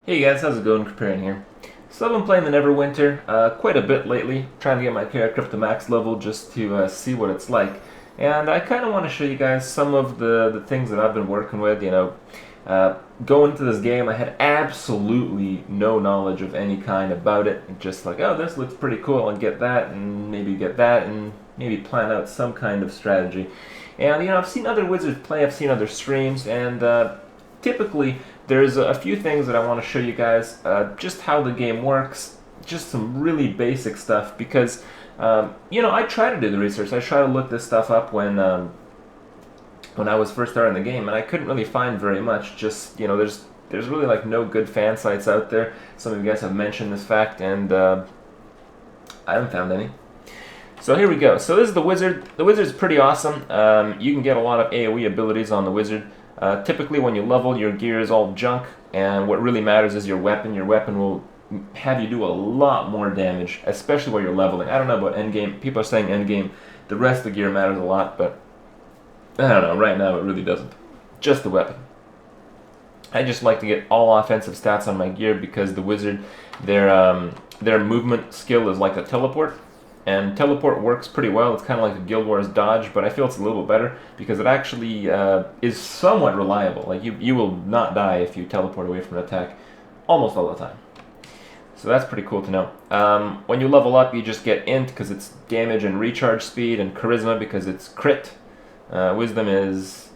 Hey guys, how's it going? Kripparrian here. So I've been playing the Neverwinter quite a bit lately, trying to get my character up to max level just to see what it's like. And I kind of want to show you guys some of the things that I've been working with. Going into this game, I had absolutely no knowledge of any kind about it. Just like, oh, this looks pretty cool, and get that, and maybe plan out some kind of strategy. And I've seen other wizards play, I've seen other streams, and typically there's a few things that I want to show you guys, just how the game works, just some really basic stuff, because I try to do the research. I try to look this stuff up when I was first starting the game, and I couldn't really find very much. Just there's really like no good fan sites out there. Some of you guys have mentioned this fact, and I haven't found any. So here we go. So this is the wizard. The wizard's pretty awesome. You can get a lot of AoE abilities on the wizard. Typically when you level, your gear is all junk, and what really matters is your weapon. Your weapon will have you do a lot more damage, especially while you're leveling. I don't know about endgame. People are saying endgame. The rest of the gear matters a lot, but I don't know. Right now it really doesn't. Just the weapon. I just like to get all offensive stats on my gear because the wizard, their movement skill is like a teleport. And teleport works pretty well. It's kind of like the Guild Wars dodge, but I feel it's a little bit better because it actually is somewhat reliable. Like you will not die if you teleport away from an attack almost all the time. So that's pretty cool to know. When you level up, you just get int because it's damage and recharge speed, and charisma because it's crit. Wisdom is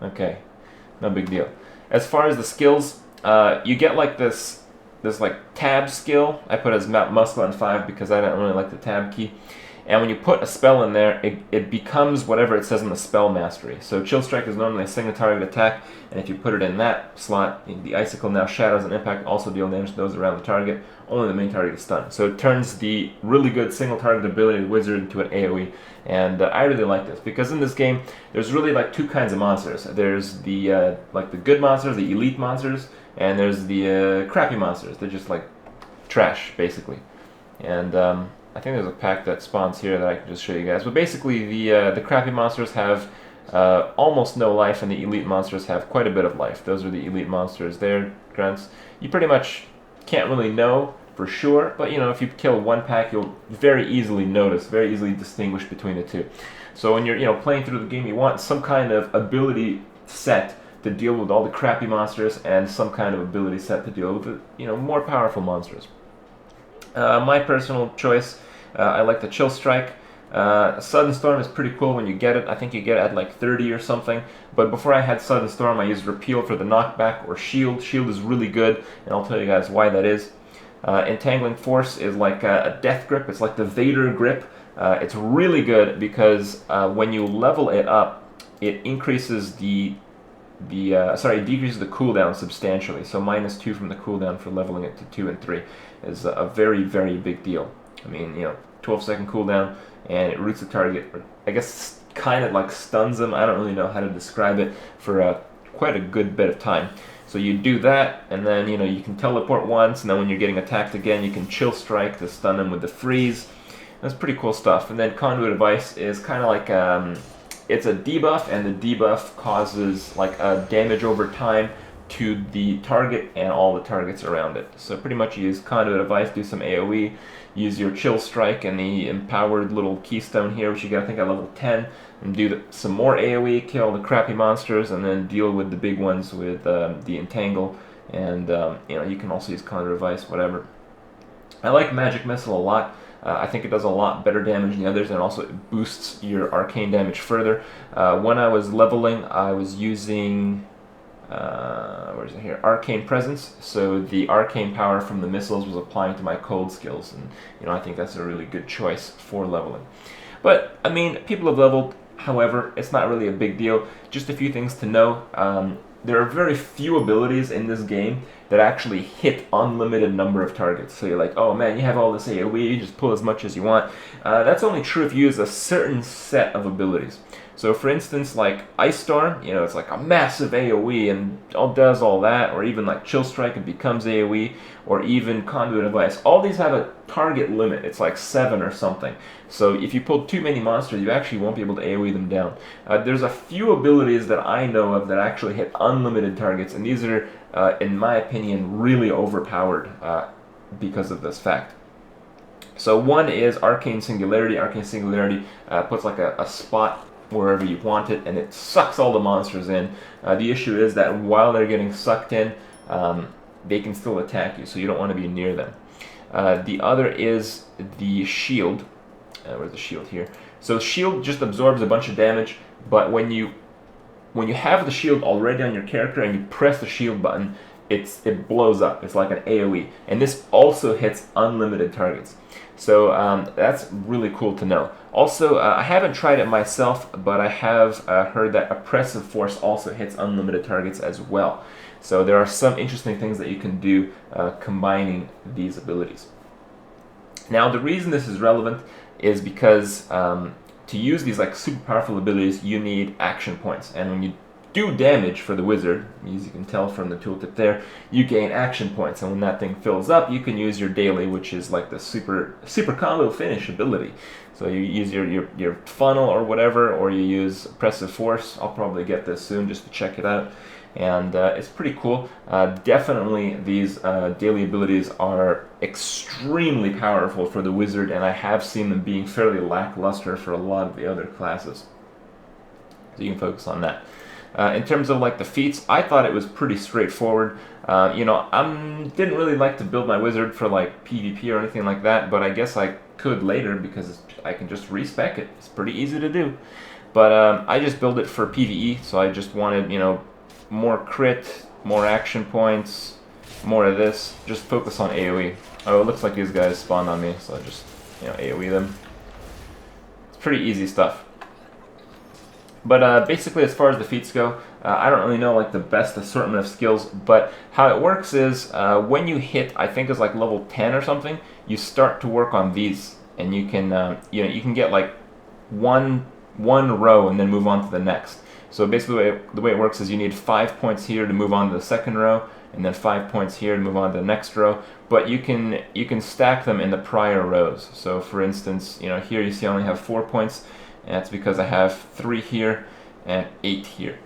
okay, no big deal. As far as the skills, you get like this like tab skill. I put as muscle on 5 because I don't really like the tab key. And when you put a spell in there, it becomes whatever it says in the spell mastery. So Chill Strike is normally a single target attack, and if you put it in that slot, the icicle now shadows and impact also deal damage to those around the target. Only the main target is stunned. So it turns the really good single target ability of the wizard into an AoE. And I really like this because in this game, there's really like two kinds of monsters. There's the like the good monsters, the elite monsters, and there's the crappy monsters. They're just like trash, basically. And I think there's a pack that spawns here that I can just show you guys. But basically, the crappy monsters have almost no life, and the elite monsters have quite a bit of life. Those are the elite monsters there, grunts. You pretty much can't really know for sure, but if you kill one pack, you'll very easily notice, very easily distinguish between the two. So when you're playing through the game, you want some kind of ability set to deal with all the crappy monsters, and some kind of ability set to deal with the more powerful monsters. My personal choice, I like the Chill Strike. Sudden Storm is pretty cool when you get it. I think you get it at like 30 or something. But before I had Sudden Storm, I used Repeal for the knockback, or Shield. Shield is really good, and I'll tell you guys why that is. Entangling Force is like a death grip. It's like the Vader grip. It's really good because when you level it up, it increases it decreases the cooldown substantially. So -2 from the cooldown for leveling it to 2 and 3 is a very, very big deal. I mean, 12-second cooldown, and it roots the target, or I guess kind of like stuns them. I don't really know how to describe it for quite a good bit of time. So you do that, and then you can teleport once, and then when you're getting attacked again, you can Chill Strike to stun them with the freeze. That's pretty cool stuff. And then Conduit of Ice is kind of like it's a debuff, and the debuff causes like damage over time to the target and all the targets around it. So pretty much you use Conduit of Ice, do some AoE, use your Chill Strike and the empowered little keystone here, which you get I think at level 10, and do some more AoE, kill the crappy monsters, and then deal with the big ones with the Entangle, and you can also use Conduit of Ice, whatever. I like Magic Missile a lot. I think it does a lot better damage than the others, and also it boosts your arcane damage further. When I was leveling, I was using where is it here? Arcane Presence. So the arcane power from the missiles was applying to my cold skills, and I think that's a really good choice for leveling. But I mean, people have leveled. However, it's not really a big deal. Just a few things to know. There are very few abilities in this game that actually hit unlimited number of targets. So you're like, oh man, you have all this AoE, you just pull as much as you want. That's only true if you use a certain set of abilities. So for instance, like Ice Storm, you know, it's like a massive AoE and does all that, or even like Chill Strike, it becomes AoE, or even Conduit of Ice. All these have a target limit. It's like 7 or something. So if you pull too many monsters, you actually won't be able to AoE them down. There's a few abilities that I know of that actually hit unlimited targets, and these are, in my opinion, really overpowered because of this fact. So one is Arcane Singularity. Arcane Singularity puts like a spot wherever you want it, and it sucks all the monsters in. The issue is that while they're getting sucked in, they can still attack you, so you don't want to be near them. The other is the shield. Where's the shield here? So shield just absorbs a bunch of damage, but when you have the shield already on your character and you press the shield button, it blows up. It's like an AoE, and this also hits unlimited targets. So that's really cool to know. Also, I haven't tried it myself, but I have heard that Oppressive Force also hits unlimited targets as well. So there are some interesting things that you can do combining these abilities. Now, the reason this is relevant is because to use these like super powerful abilities, you need action points, and when you do damage for the wizard, as you can tell from the tooltip there, you gain action points, and when that thing fills up, you can use your daily, which is like the super combo finish ability. So you use your funnel or whatever, or you use Oppressive Force. I'll probably get this soon just to check it out, and it's pretty cool. Definitely these daily abilities are extremely powerful for the wizard, and I have seen them being fairly lackluster for a lot of the other classes. So you can focus on that. In terms of like the feats, I thought it was pretty straightforward. You know, I didn't really like to build my wizard for like PvP or anything like that, but I guess I could later because I can just respec it. It's pretty easy to do. But I just built it for PvE, so I just wanted, you know, more crit, more action points, more of this. Just focus on AoE. Oh, it looks like these guys spawned on me, so I just, you know, AoE them. It's pretty easy stuff. But basically, as far as the feats go, I don't really know like the best assortment of skills, but how it works is when you hit, I think it's like level 10 or something, you start to work on these, and you can you can get like one row and then move on to the next. So basically, the way it works is you need 5 points here to move on to the second row, and then 5 points here to move on to the next row. But you can stack them in the prior rows. So for instance, you know, here you see I only have 4 points. And that's because I have 3 here and 8 here.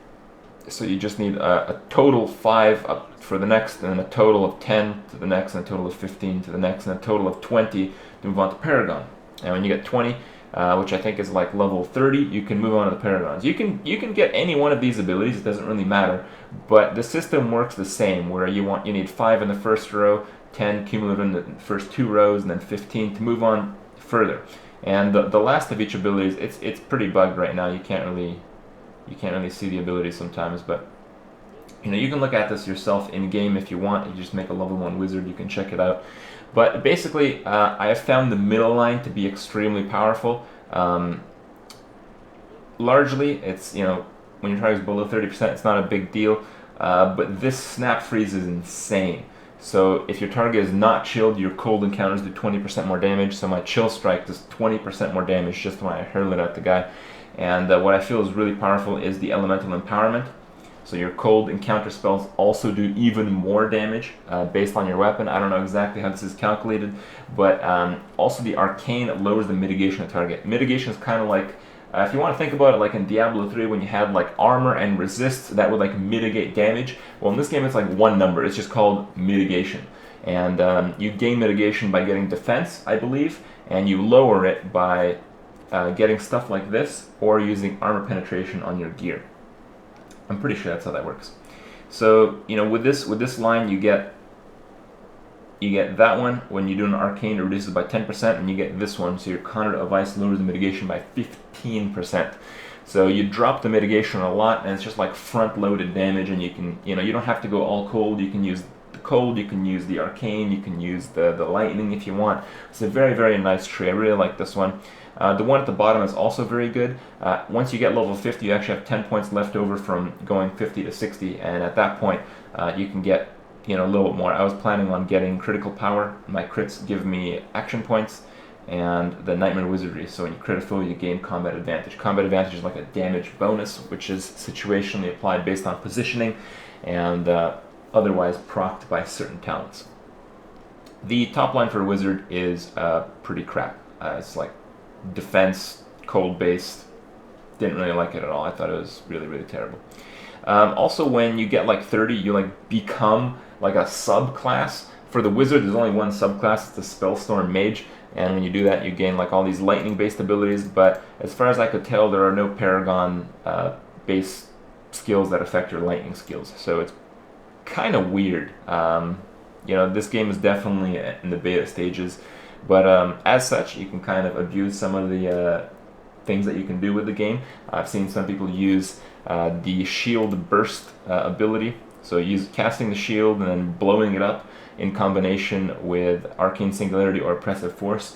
So you just need a total 5 up for the next, and then a total of 10 to the next, and a total of 15 to the next, and a total of 20 to move on to Paragon. And when you get 20, which I think is like level 30, you can move on to the Paragons. You can get any one of these abilities, it doesn't really matter, but the system works the same, where you need 5 in the first row, 10 cumulative in the first 2 rows, and then 15 to move on further. And the last of each ability, it's pretty bugged right now. You can't really see the abilities sometimes, but you know, you can look at this yourself in game if you want. You just make a level 1 wizard, you can check it out. But basically, I have found the middle line to be extremely powerful. Largely, it's, you know, when your target is below 30%, it's not a big deal. But this snap freeze is insane. So if your target is not chilled, your cold encounters do 20% more damage. So my chill strike does 20% more damage just when I hurl it at the guy. And what I feel is really powerful is the elemental empowerment. So your cold encounter spells also do even more damage based on your weapon. I don't know exactly how this is calculated, but also the arcane lowers the mitigation of target. Mitigation is kind of like, if you want to think about it like in Diablo 3 when you had like armor and resist, that would like mitigate damage. Well, in this game it's like one number, it's just called mitigation. And you gain mitigation by getting defense, I believe, and you lower it by getting stuff like this or using armor penetration on your gear. I'm pretty sure that's how that works. So, you know, with this line you get that one. When you do an arcane, it reduces by 10%, and you get this one, so your Conduit of Ice lowers the mitigation by 15%. So you drop the mitigation a lot, and it's just like front-loaded damage, and you don't have to go all cold. You can use the cold, you can use the arcane, you can use the lightning if you want. It's a very, very nice tree. I really like this one. The one at the bottom is also very good. Once you get level 50, you actually have 10 points left over from going 50 to 60, and at that point, you can get, you know, a little bit more. I was planning on getting critical power. My crits give me action points, and the Nightmare Wizardry. So when you crit a foe, you gain combat advantage. Combat advantage is like a damage bonus, which is situationally applied based on positioning, and otherwise procced by certain talents. The top line for a wizard is pretty crap. It's like defense, cold based. Didn't really like it at all. I thought it was really, really terrible. Also, when you get like 30, you like become like a subclass. For the wizard, there's only one subclass. It's the Spellstorm Mage, and when you do that, you gain like all these lightning-based abilities. But as far as I could tell, there are no Paragon-based skills that affect your lightning skills. So it's kind of weird. You know, this game is definitely in the beta stages, but as such, you can kind of abuse some of the things that you can do with the game. I've seen some people use the shield burst ability, so casting the shield and then blowing it up in combination with Arcane Singularity or Oppressive Force,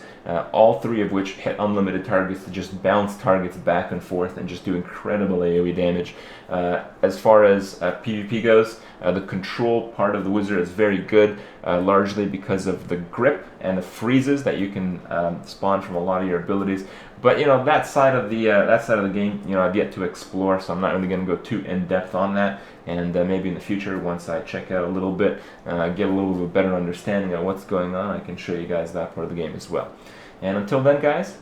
all three of which hit unlimited targets to just bounce targets back and forth and just do incredible AoE damage. As far as PvP goes, the control part of the wizard is very good, largely because of the grip and the freezes that you can spawn from a lot of your abilities. But you know, that side of the game, you know, I've yet to explore, so I'm not really going to go too in depth on that. And maybe in the future, once I check out a little bit, get a little bit better understanding of what's going on, I can show you guys that part of the game as well. And until then, guys,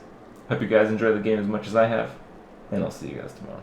hope you guys enjoy the game as much as I have, and I'll see you guys tomorrow.